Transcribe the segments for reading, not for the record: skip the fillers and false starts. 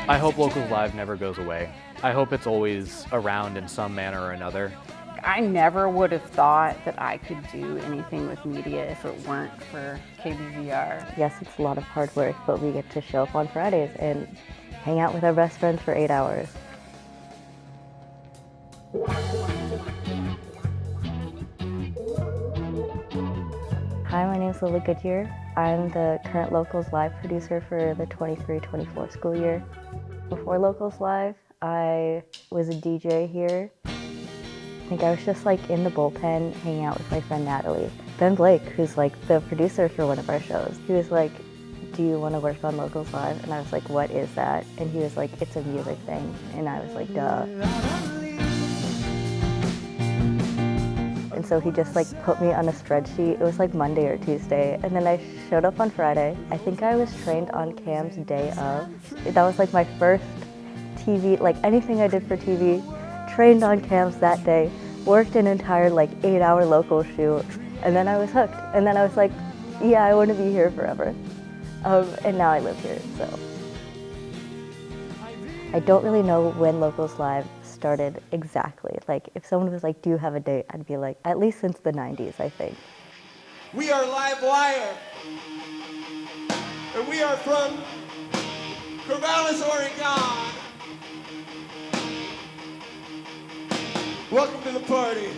I hope Locals Live never goes away. I hope it's always around in some manner or another. I never would have thought that I could do anything with media if it weren't for KBVR. Yes, it's a lot of hard work, but we get to show up on Fridays and hang out with our best friends for 8 hours. Hi, my name is Lily Goodyear. I'm the current Locals Live producer for the 23-24 school year. Before Locals Live, I was a DJ here. I think I was just like in the bullpen hanging out with my friend Natalie. Ben Blake, who's like the producer for one of our shows, he was like, "Do you want to work on Locals Live?" And I was like, "What is that?" And he was like, "It's a music thing." And I was like, "Duh." And so he just like put me on a spreadsheet. It was like Monday or Tuesday. And then I showed up on Friday. I think I was trained on Cam's day of. That was like my first TV, like anything I did for TV, trained on Cam's that day, worked an entire like 8-hour local shoot. And then I was hooked. And then I was like, yeah, I want to be here forever. And now I live here, so. I don't really know when Locals Live started exactly. Like, if someone was like, do you have a date? I'd be like, at least since the 90s, I think. We are Live Wire, and we are from Corvallis, Oregon. Welcome to the party.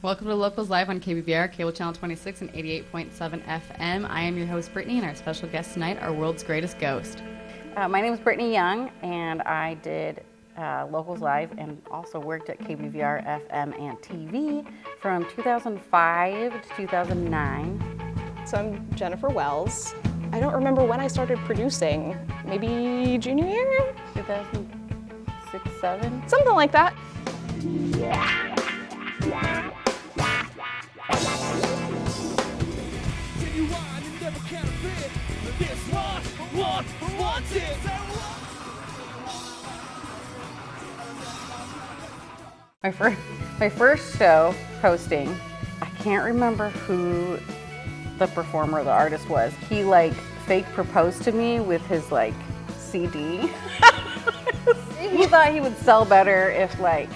Welcome to Locals Live on KBVR, Cable Channel 26 and 88.7 FM. I am your host, Brittany, and our special guest tonight, our world's greatest ghost. My name is Brittany Young, and I did Locals Live and also worked at KBVR FM and TV from 2005 to 2009. So I'm Jennifer Wells. I don't remember when I started producing, maybe junior year? 2006, 7? Something like that. My first show hosting, I can't remember who the performer or the artist was. He like fake proposed to me with his like CD. He thought he would sell better if like,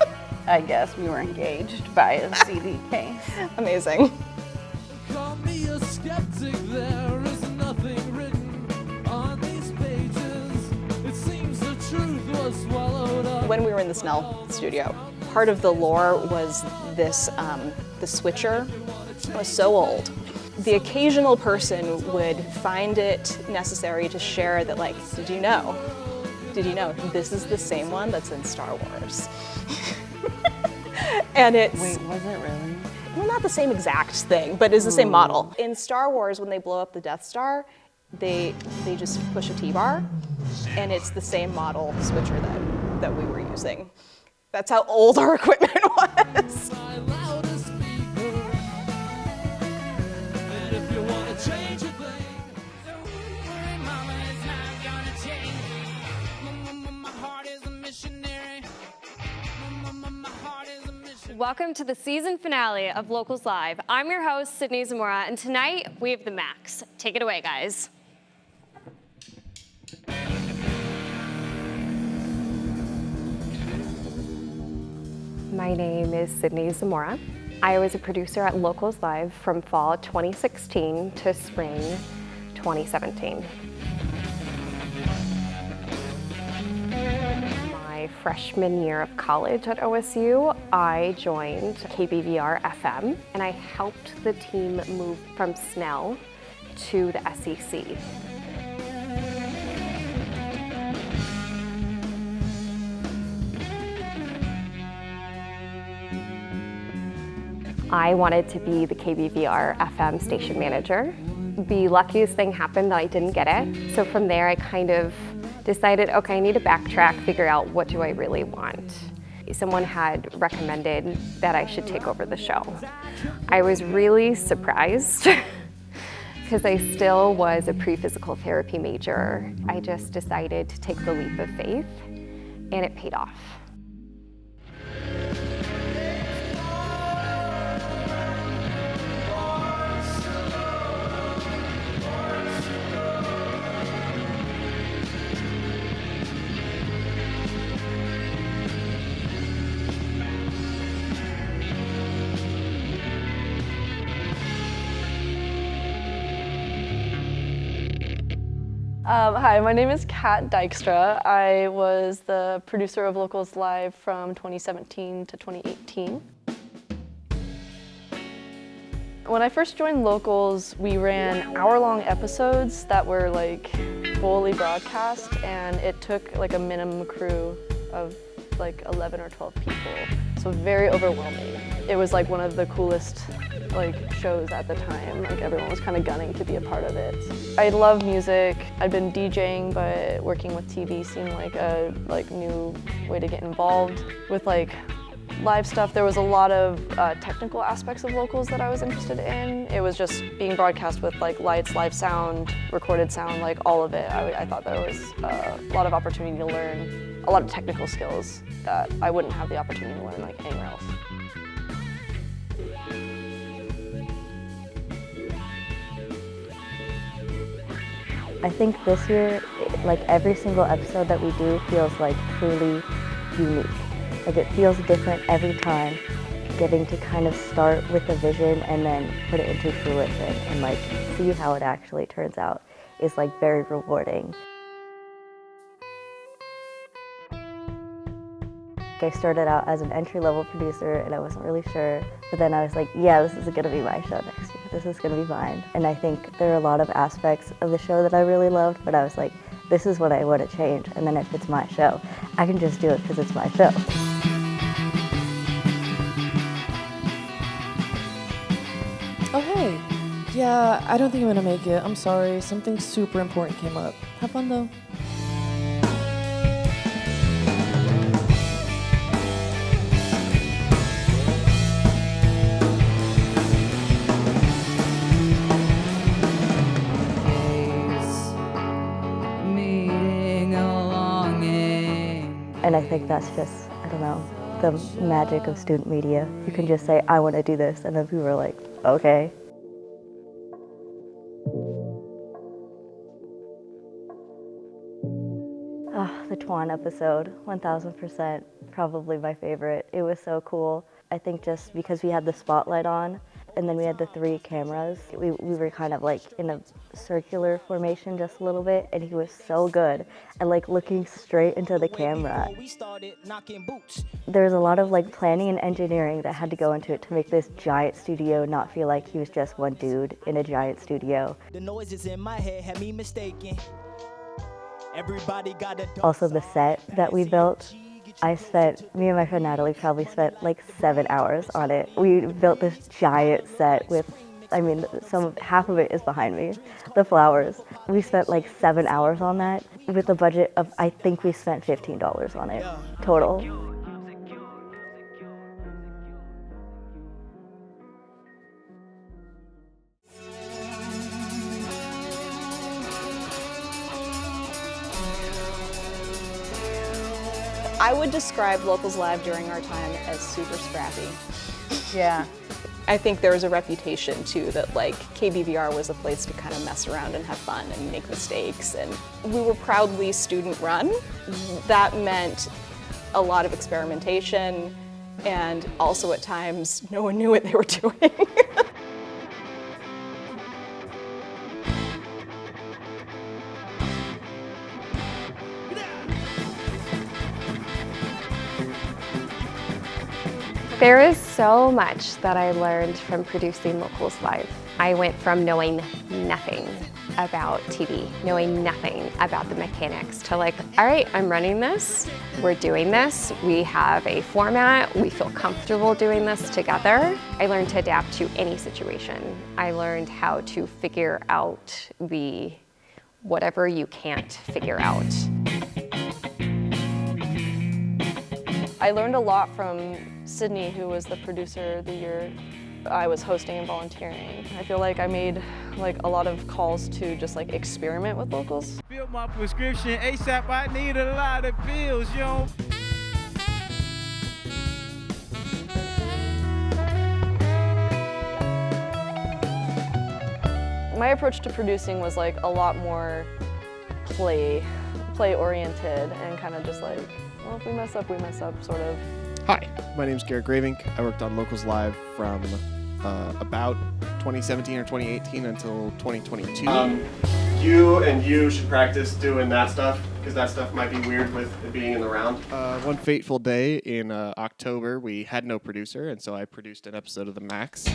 I guess we were engaged by a CD case. Amazing. Call me a skeptic, there is nothing written on these pages. It seems the truth was swallowed up. When we were in the Snell studio, part of the lore was this, the switcher was so old. The occasional person would find it necessary to share that like, did you know this is the same one that's in Star Wars? And it's... Wait, was it really? Well, not the same exact thing, but it's the same model. In Star Wars, when they blow up the Death Star, they just push a T-bar, and it's the same model switcher that we were using. That's how old our equipment was. My loudest speaker. And if you want to change a thing, don't worry, mama, it's not gonna change. My heart is a missionary. My heart is a missionary. Welcome to the season finale of Locals Live. I'm your host, Sydney Zamora, and tonight we have the Max. Take it away, guys. My name is Sydney Zamora. I was a producer at Locals Live from fall 2016 to spring 2017. My freshman year of college at OSU, I joined KBVR FM, and I helped the team move from Snell to the SEC. I wanted to be the KBVR FM station manager. The luckiest thing happened that I didn't get it. So from there, I kind of decided, okay, I need to backtrack, figure out what do I really want. Someone had recommended that I should take over the show. I was really surprised because I still was a pre-physical therapy major. I just decided to take the leap of faith, and it paid off. Hi, my name is Kat Dykstra. I was the producer of Locals Live from 2017 to 2018. When I first joined Locals, we ran hour-long episodes that were like fully broadcast, and it took like a minimum crew of like 11 or 12 people. So very overwhelming. It was like one of the coolest like shows at the time. Like everyone was kind of gunning to be a part of it. I love music. I'd been DJing, but working with TV seemed like a new way to get involved with like live stuff. There was a lot of technical aspects of Locals that I was interested in. It was just being broadcast with like lights, live sound, recorded sound, like all of it. I thought there was a lot of opportunity to learn a lot of technical skills that I wouldn't have the opportunity to learn like anywhere else. I think this year, like every single episode that we do feels like truly unique. Like it feels different every time, getting to kind of start with a vision and then put it into fruition and like see how it actually turns out is like very rewarding. I started out as an entry-level producer and I wasn't really sure, but then I was like, yeah, this is gonna be my show next year. This is gonna be fine. And I think there are a lot of aspects of the show that I really loved, but I was like, this is what I want to change. And then if it's my show, I can just do it because it's my show. Oh, hey. Yeah, I don't think I'm gonna make it. I'm sorry. Something super important came up. Have fun though. And I think that's just, I don't know, the magic of student media. You can just say, I want to do this, and then people are like, okay. The Twan episode, 1000%, probably my favorite. It was so cool. I think just because we had the spotlight on, and then we had the 3 cameras, we were kind of like in a circular formation just a little bit, and he was so good at like looking straight into the camera. There's a lot of like planning and engineering that had to go into it to make this giant studio not feel like he was just one dude in a giant studio. The noises in my head had me mistaken. Everybody got a also the set that we built, me and my friend Natalie probably spent like 7 hours on it. We built this giant set with, I mean, half of it is behind me, the flowers. We spent like 7 hours on that with a budget of, I think we spent $15 on it, total. I would describe Locals Live during our time as super scrappy. Yeah. I think there was a reputation too that like KBVR was a place to kind of mess around and have fun and make mistakes, and we were proudly student run. That meant a lot of experimentation, and also at times no one knew what they were doing. There is so much that I learned from producing Locals Live. I went from knowing nothing about TV, knowing nothing about the mechanics, to like, all right, I'm running this, we're doing this, we have a format, we feel comfortable doing this together. I learned to adapt to any situation. I learned how to figure out whatever you can't figure out. I learned a lot from Sydney, who was the producer the year I was hosting and volunteering. I feel like I made like a lot of calls to just like experiment with locals. Fill my prescription ASAP, I need a lot of pills, yo. My approach to producing was like a lot more play oriented and kind of just like, well, if we mess up, we mess up, sort of. Hi, my name is Garrett Gravink. I worked on Locals Live from about 2017 or 2018 until 2022. You should practice doing that stuff, because that stuff might be weird with it being in the round. One fateful day in October, we had no producer, and so I produced an episode of The Max.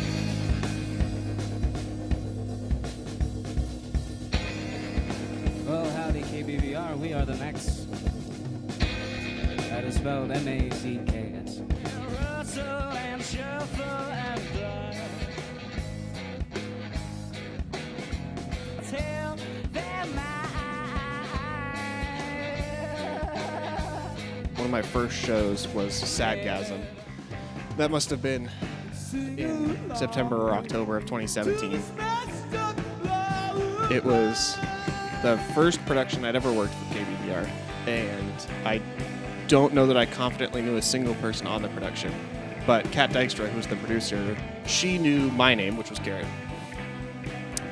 Well, howdy, KBVR. We are The Max. That is spelled M-A-C-K-S. Rustle and shuffle and tell them One of my first shows was Sadgasm. That must have been in September or October of 2017. It was the first production I'd ever worked with KBVR, and I don't know that I confidently knew a single person on the production, but Kat Dykstra, who was the producer, she knew my name, which was Garrett,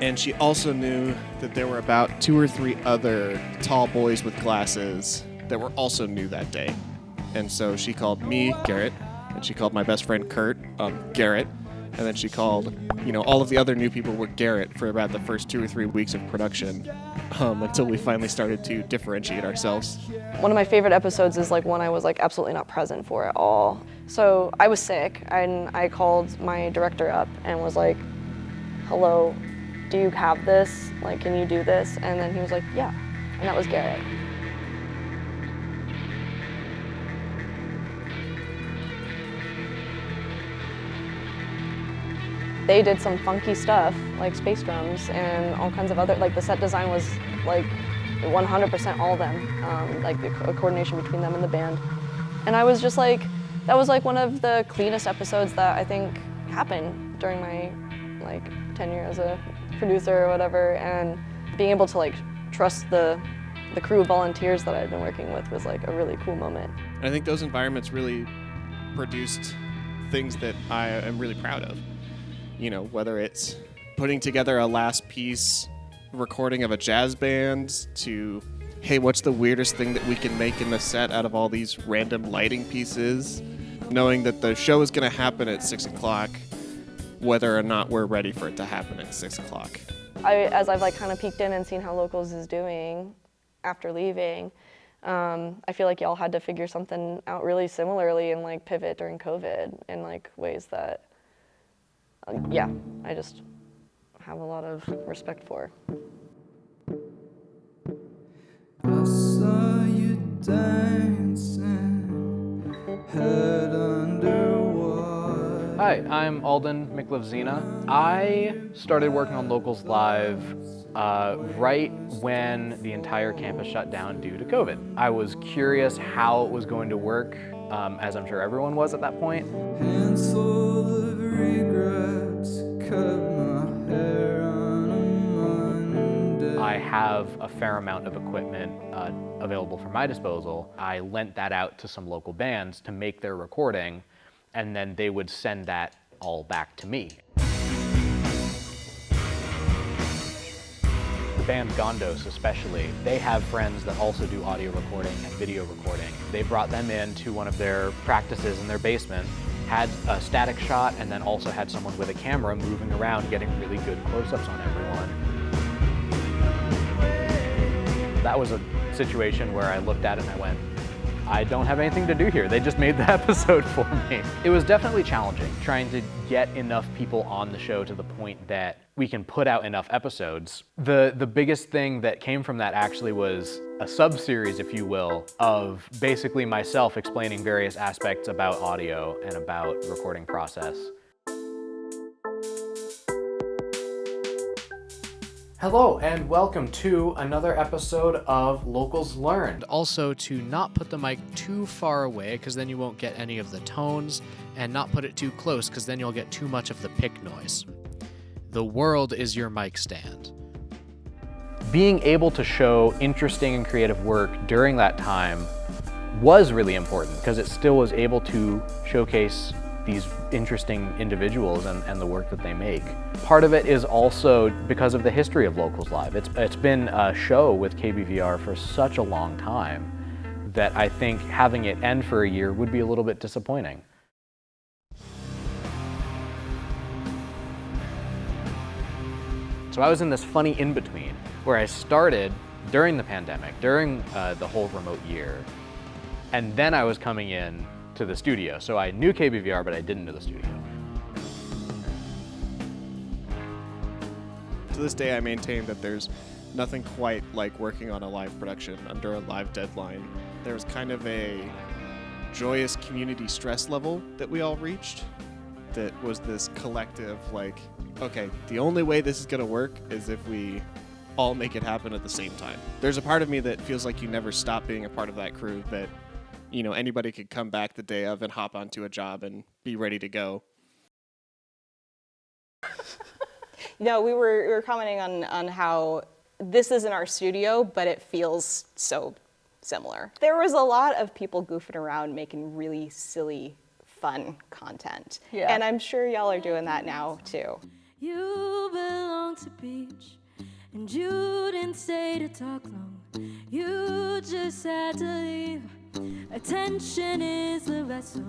and she also knew that there were about 2 or 3 other tall boys with glasses that were also new that day, and so she called me Garrett, and she called my best friend Kurt Garrett, and then she called, all of the other new people were Garrett for about the first 2 or 3 weeks of production, until we finally started to differentiate ourselves. One of my favorite episodes is like one I was like absolutely not present for at all. So I was sick, and I called my director up and was like, hello, do you have this? Like, can you do this? And then he was like, yeah, and that was Garrett. They did some funky stuff, like space drums and all kinds of other, like the set design was like 100% all of them, like the coordination between them and the band. And I was just like, that was like one of the cleanest episodes that I think happened during my like tenure as a producer or whatever, and being able to like trust the crew of volunteers that I've been working with was like a really cool moment. And I think those environments really produced things that I am really proud of. Whether it's putting together a last piece recording of a jazz band to, hey, what's the weirdest thing that we can make in the set out of all these random lighting pieces, knowing that the show is going to happen at 6 o'clock, whether or not we're ready for it to happen at 6 o'clock. As I've like kind of peeked in and seen how Locals is doing after leaving, I feel like y'all had to figure something out really similarly and like pivot during COVID in like ways that I just have a lot of respect for. I saw you dancing, head underwater. Hi, I'm Alden McLevzina. I started working on Locals Live right when the entire campus shut down due to COVID. I was curious how it was going to work, as I'm sure everyone was at that point. Hands full of regrets, cut my hair on a Monday. I have a fair amount of equipment available for my disposal. I lent that out to some local bands to make their recording, and then they would send that all back to me. The band Gondos especially, they have friends that also do audio recording and video recording. They brought them in to one of their practices in their basement, had a static shot, and then also had someone with a camera moving around getting really good close-ups on everyone. That was a situation where I looked at it and I went, I don't have anything to do here. They just made the episode for me. It was definitely challenging trying to get enough people on the show to the point that we can put out enough episodes. The biggest thing that came from that actually was a sub-series, if you will, of basically myself explaining various aspects about audio and about recording process. Hello and welcome to another episode of Locals Learned. Also to not put the mic too far away because then you won't get any of the tones and not put it too close because then you'll get too much of the pick noise. The world is your mic stand. Being able to show interesting and creative work during that time was really important because it still was able to showcase these interesting individuals and the work that they make. Part of it is also because of the history of Locals Live. It's been a show with KBVR for such a long time that I think having it end for a year would be a little bit disappointing. So I was in this funny in-between where I started during the pandemic, during the whole remote year, and then I was coming in to the studio. So I knew KBVR, but I didn't know the studio. To this day, I maintain that there's nothing quite like working on a live production under a live deadline. There was kind of a joyous community stress level that we all reached that was this collective, like, okay, the only way this is gonna work is if we all make it happen at the same time. There's a part of me that feels like you never stop being a part of that crew, that, you know, anybody could come back the day of and hop onto a job and be ready to go. No, we were commenting on how this isn't our studio, but it feels so similar. There was a lot of people goofing around making really silly, fun content. Yeah. And I'm sure y'all are doing that now too. You belong to Beach, and you didn't stay to talk long. You just had to leave. Attention is the vessel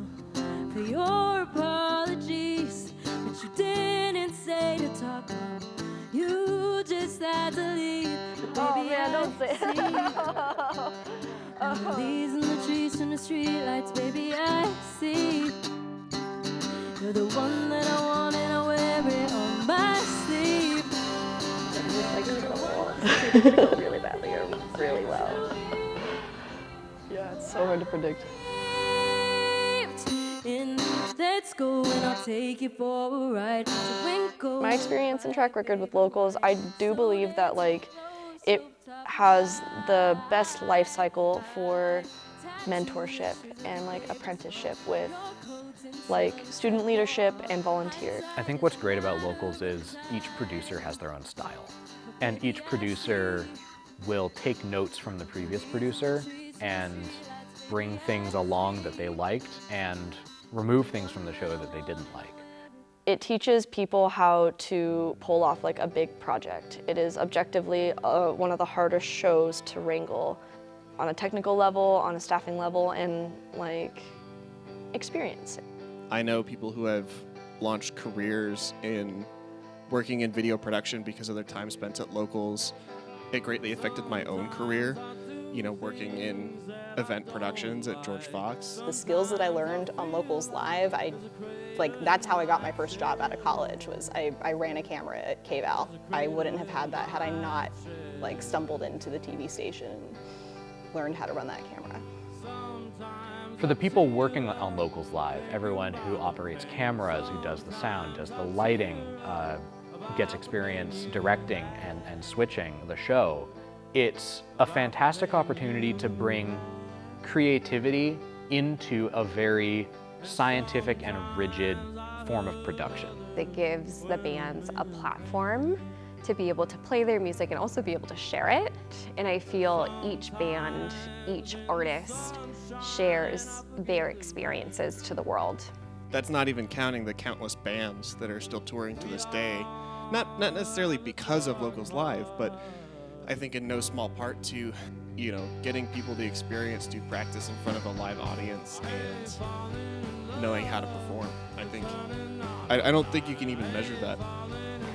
for your apologies, but you didn't stay to talk long. You just had to leave. But baby, don't say the leaves and the trees from the streetlights, baby, I see. You're the one that I want and I wear it on my sleeve. It's gonna go really badly or really well. Yeah, it's so hard to predict. Let's go and I'll take you for a ride. My experience and track record with Locals, I do believe that like it has the best life cycle for mentorship and like apprenticeship with like student leadership and volunteer. I think what's great about Locals is each producer has their own style, and each producer will take notes from the previous producer and bring things along that they liked and remove things from the show that they didn't like. It teaches people how to pull off like a big project. It is objectively one of the hardest shows to wrangle on a technical level, on a staffing level, and like experience. I know people who have launched careers in working in video production because of their time spent at Locals. It greatly affected my own career, you know, working in event productions at George Fox. The skills that I learned on Locals Live, that's how I got my first job out of college, was I ran a camera at KVAL. I wouldn't have had that had I not like stumbled into the TV station and learned how to run that camera. For the people working on Locals Live, everyone who operates cameras, who does the sound, does the lighting, gets experience directing and switching the show, it's a fantastic opportunity to bring creativity into a very scientific and rigid form of production. It gives the bands a platform to be able to play their music and also be able to share it. And I feel each band, each artist shares their experiences to the world. That's not even counting the countless bands that are still touring to this day. Not necessarily because of Locals Live, but I think in no small part to, you know, getting people the experience to practice in front of a live audience and knowing how to perform. I don't think you can even measure that.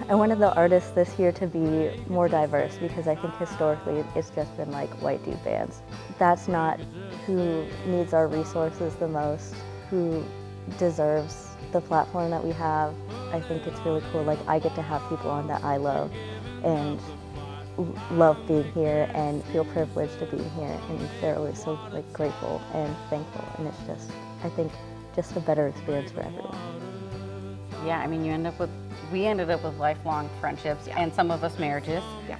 I wanted the artists this year to be more diverse because I think historically it's just been like white dude bands. That's not who needs our resources the most, who deserves the platform that we have. I think it's really cool. Like, I get to have people on that I love and love being here and feel privileged to be here, and they're always so like grateful and thankful, and it's just, I think, just a better experience for everyone. Yeah, I mean, we ended up with lifelong friendships, and some of us marriages. Yeah.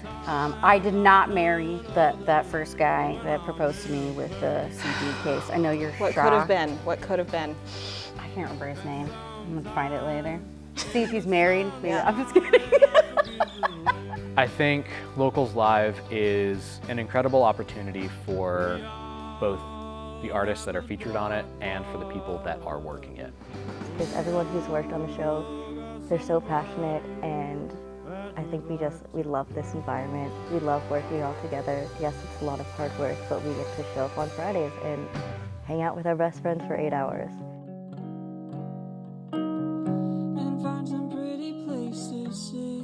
I did not marry that first guy that proposed to me with the CD case. I know you're What shocked. could have been? What could have been? I can't remember his name. I'm gonna find it later. See if he's married. Yeah. I'm just kidding. I think Locals Live is an incredible opportunity for both the artists that are featured on it and for the people that are working it. Because everyone who's worked on the show, they're so passionate, and I think we love this environment. We love working all together. Yes, it's a lot of hard work, but we get to show up on Fridays and hang out with our best friends for 8 hours. And find some pretty place to sit.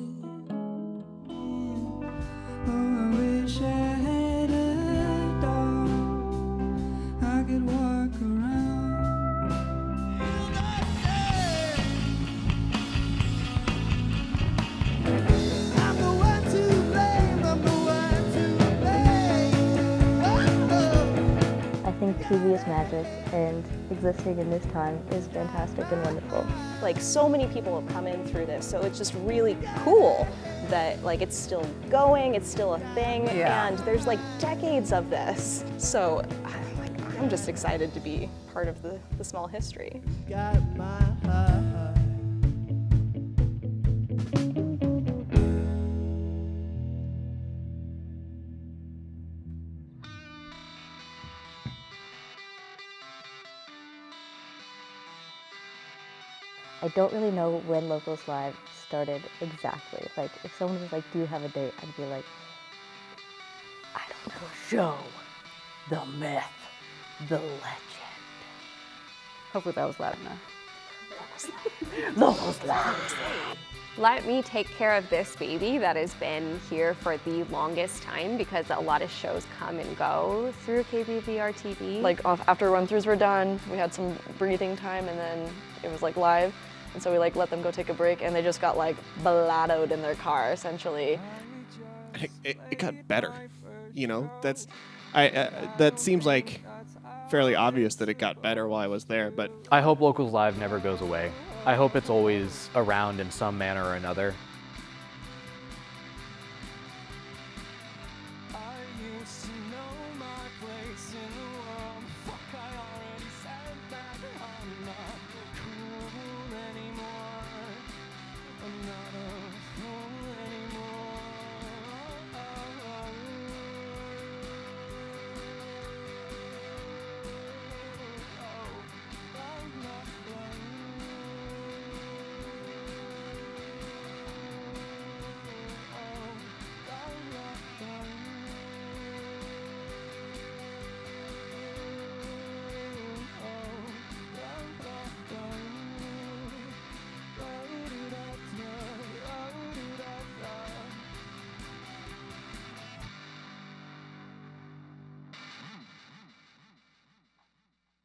Oh, I wish I had a dog I could walk around. I'm the one to blame, I'm the one to blame. Oh. I think TV is magic, and existing in this time is fantastic and wonderful. Like, so many people have come in through this, so it's just really cool that like it's still going, it's still a thing, and there's like decades of this. So I'm just excited to be part of the small history. Got my heart. I don't really know when Locals Live started exactly. Like, if someone was like, do you have a date? I'd be like, I don't know. Show, the myth, the legend. Hopefully that was loud enough. Locals Live. Let me take care of this baby that has been here for the longest time, because a lot of shows come and go through KBVR-TV. Like after run-throughs were done, we had some breathing time, and then it was like live. And so we like let them go take a break, and they just got like baladoed in their car, essentially. It got better, you know. That seems like fairly obvious that it got better while I was there, but I hope Locals Live never goes away. I hope it's always around in some manner or another. I used to know my place in the